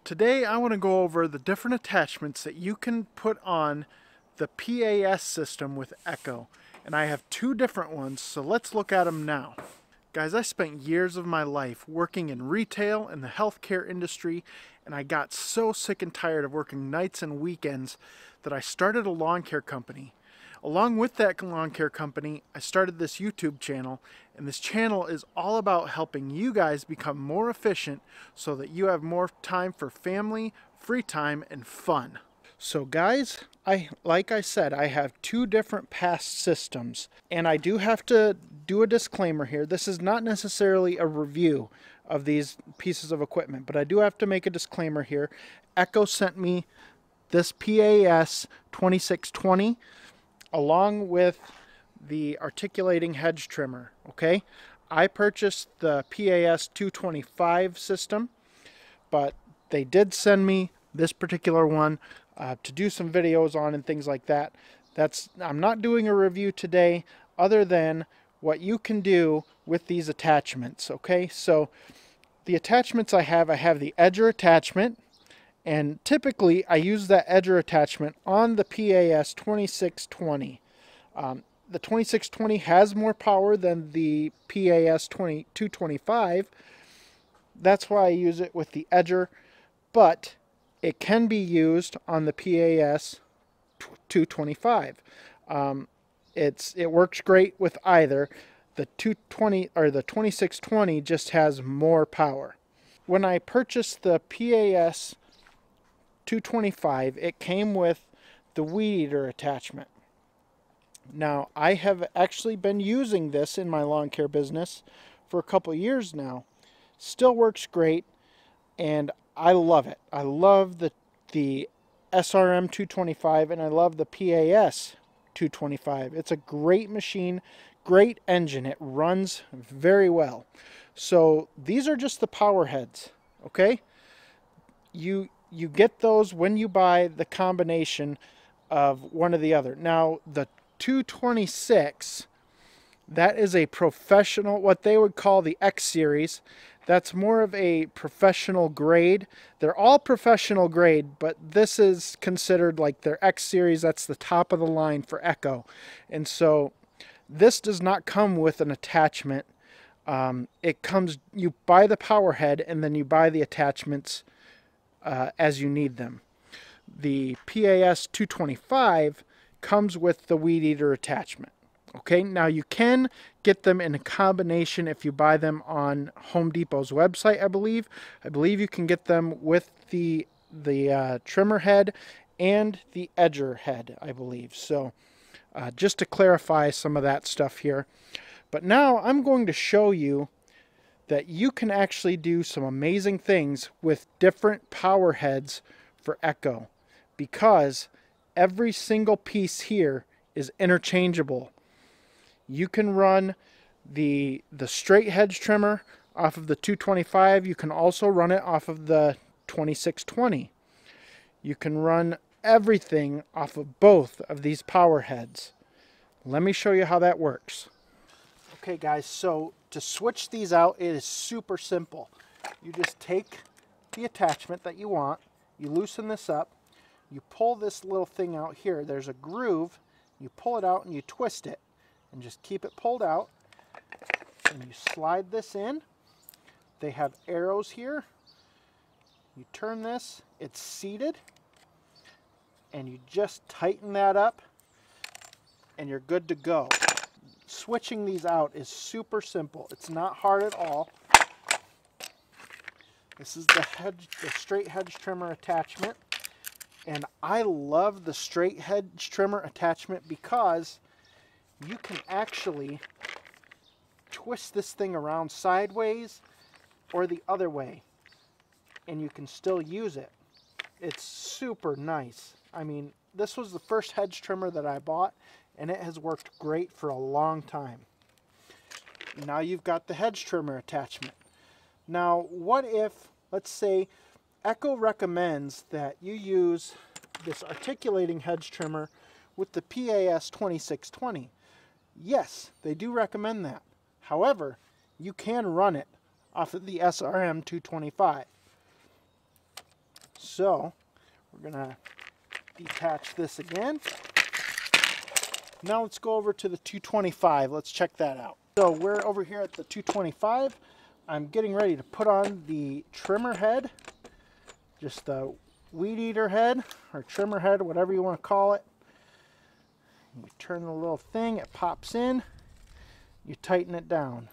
Today I want to go over the different attachments that you can put on the PAS system with Echo. And I have two different ones, so let's look at them now. Guys, I spent years of my life working in retail and the healthcare industry, and I got so sick and tired of working nights and weekends that I started a lawn care company. Along with that lawn care company, I started this YouTube channel, and this channel is all about helping you guys become more efficient so that you have more time for family, free time, and fun. So guys, like I said, I have two different PAS systems, and I do have to do a disclaimer here. This is not necessarily a review of these pieces of equipment, but I do have to make a disclaimer here. Echo sent me this PAS 2620 along with the articulating hedge trimmer. Okay, I purchased the PAS 225 system, but they did send me this particular one to do some videos on and things like that. I'm not doing a review today other than what you can do with these attachments. Okay, so the attachments I have the edger attachment, and typically I use that edger attachment on the PAS 2620. The 2620 has more power than the PAS 225. That's why I use it with the edger, but it can be used on the PAS 225. It works great with either. The 220 or the 2620 just has more power. When I purchased the PAS 225, it came with the weed eater attachment. Now, I have actually been using this in my lawn care business for a couple years now. Still works great, and I love it. I love the SRM 225, and I love the PAS 225. It's a great machine, great engine. It runs very well. So these are just the power heads, okay? You get those when you buy the combination of one or the other. Now, the 226, that is a professional, what they would call the X series. That's more of a professional grade. They're all professional grade, but this is considered like their X series. That's the top of the line for Echo. And so this does not come with an attachment. It comes, you buy the power head and then you buy the attachments as you need them. The PAS 225 comes with the weed eater attachment. Okay, now you can get them in a combination if you buy them on Home Depot's website, I believe. I believe you can get them with the trimmer head and the edger head, I believe. So just to clarify some of that stuff here. But now I'm going to show you that you can actually do some amazing things with different power heads for Echo, because every single piece here is interchangeable. You can run the straight hedge trimmer off of the 225. You can also run it off of the 2620. You can run everything off of both of these power heads. Let me show you how that works. Okay guys, so to switch these out, it is super simple. You just take the attachment that you want, you loosen this up, you pull this little thing out here. There's a groove. You pull it out and you twist it. And just keep it pulled out. And you slide this in. They have arrows here. You turn this. It's seated. And you just tighten that up. And you're good to go. Switching these out is super simple. It's not hard at all. This is the straight hedge trimmer attachment. And I love the straight hedge trimmer attachment because you can actually twist this thing around sideways or the other way, and you can still use it. It's super nice. I mean, this was the first hedge trimmer that I bought, and it has worked great for a long time. Now you've got the hedge trimmer attachment. Now, what if, let's say, Echo recommends that you use this articulating hedge trimmer with the PAS 2620. Yes, they do recommend that. However, you can run it off of the SRM 225. So we're going to detach this again. Now let's go over to the 225. Let's check that out. So we're over here at the 225. I'm getting ready to put on the trimmer head, just the weed eater head or trimmer head, whatever you want to call it. You turn the little thing, it pops in, you tighten it down.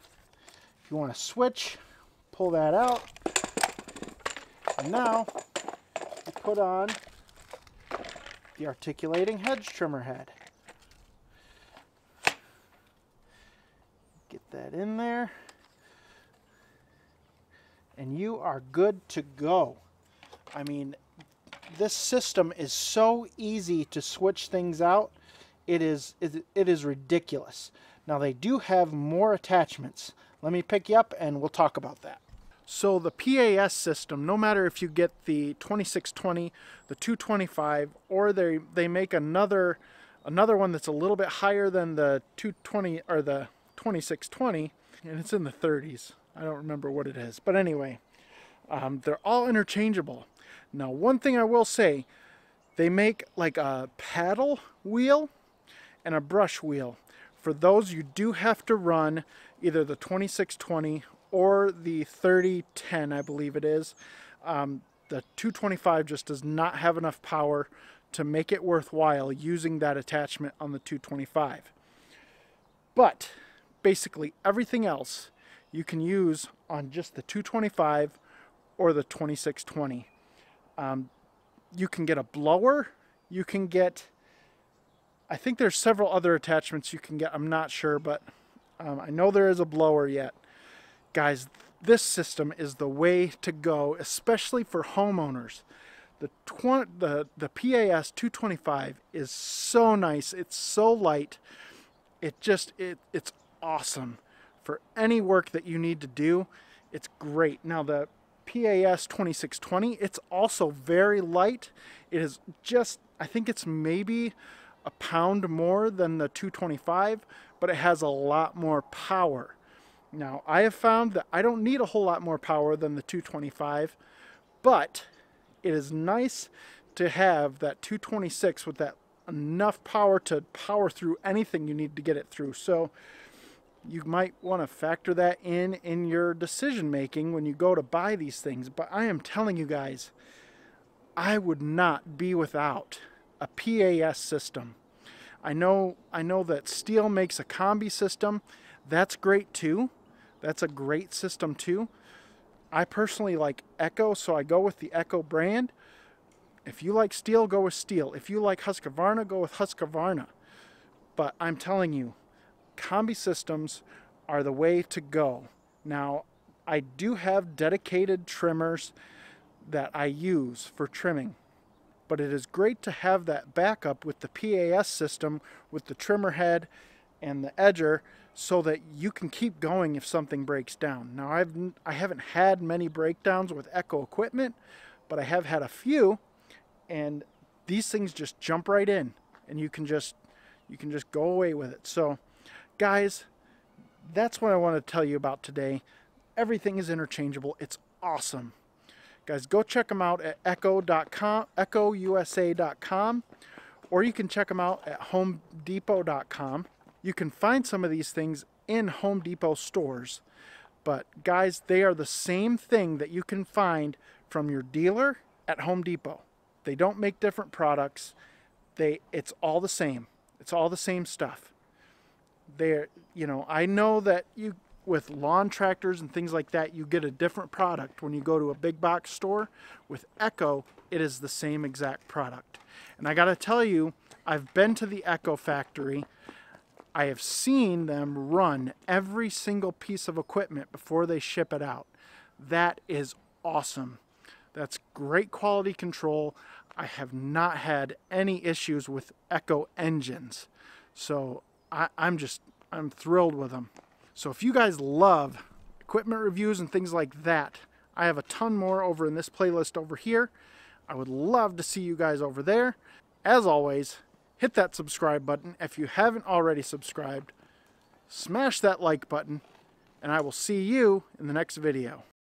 If you want to switch, pull that out. And now you put on the articulating hedge trimmer head. Get that in there. And you are good to go. I mean, this system is so easy to switch things out. It is ridiculous. Now they do have more attachments. Let me pick you up and we'll talk about that. So the PAS system, no matter if you get the 2620, the 225, or they make another one that's a little bit higher than the 220 or the 2620, and it's in the 30s. I don't remember what it is, but anyway, they're all interchangeable. Now, one thing I will say, they make like a paddle wheel and a brush wheel. For those, you do have to run either the 2620 or the 3010, I believe it is. The 225 just does not have enough power to make it worthwhile using that attachment on the 225. But basically everything else you can use on just the 225 or the 2620. You can get a blower, you can get, I think there's several other attachments you can get, I'm not sure, but I know there is a blower yet. Guys, this system is the way to go, especially for homeowners. The PAS 225 is so nice, it's so light, it's awesome. For any work that you need to do, it's great. Now the PAS 2620, it's also very light. It is just, I think it's maybe a pound more than the 225, but it has a lot more power. Now I have found that I don't need a whole lot more power than the 225, but it is nice to have that 226 with that enough power to power through anything you need to get it through. So you might want to factor that in your decision making when you go to buy these things. But I am telling you guys, I would not be without a PAS system. I know that Steel makes a combi system. That's great too. That's a great system too. I personally like Echo, so I go with the Echo brand. If you like Steel, go with Steel. If you like Husqvarna, go with Husqvarna. But I'm telling you, combi systems are the way to go. Now, I do have dedicated trimmers that I use for trimming, but it is great to have that backup with the PAS system with the trimmer head and the edger so that you can keep going if something breaks down. Now, I haven't had many breakdowns with Echo equipment, but I have had a few, and these things just jump right in and you can just go away with it. So guys, that's what I want to tell you about today. Everything is interchangeable. It's awesome. Guys, go check them out at echo.com, echousa.com, or you can check them out at homedepot.com. You can find some of these things in Home Depot stores, but guys, they are the same thing that you can find from your dealer at Home Depot. They don't make different products. It's all the same. It's all the same stuff. I know that with lawn tractors and things like that, you get a different product when you go to a big box store. With Echo, it is the same exact product. And I gotta tell you, I've been to the Echo factory. I have seen them run every single piece of equipment before they ship it out. That is awesome. That's great quality control. I have not had any issues with Echo engines. So I'm thrilled with them. So if you guys love equipment reviews and things like that, I have a ton more over in this playlist over here. I would love to see you guys over there. As always, hit that subscribe button. If you haven't already subscribed, smash that like button, and I will see you in the next video.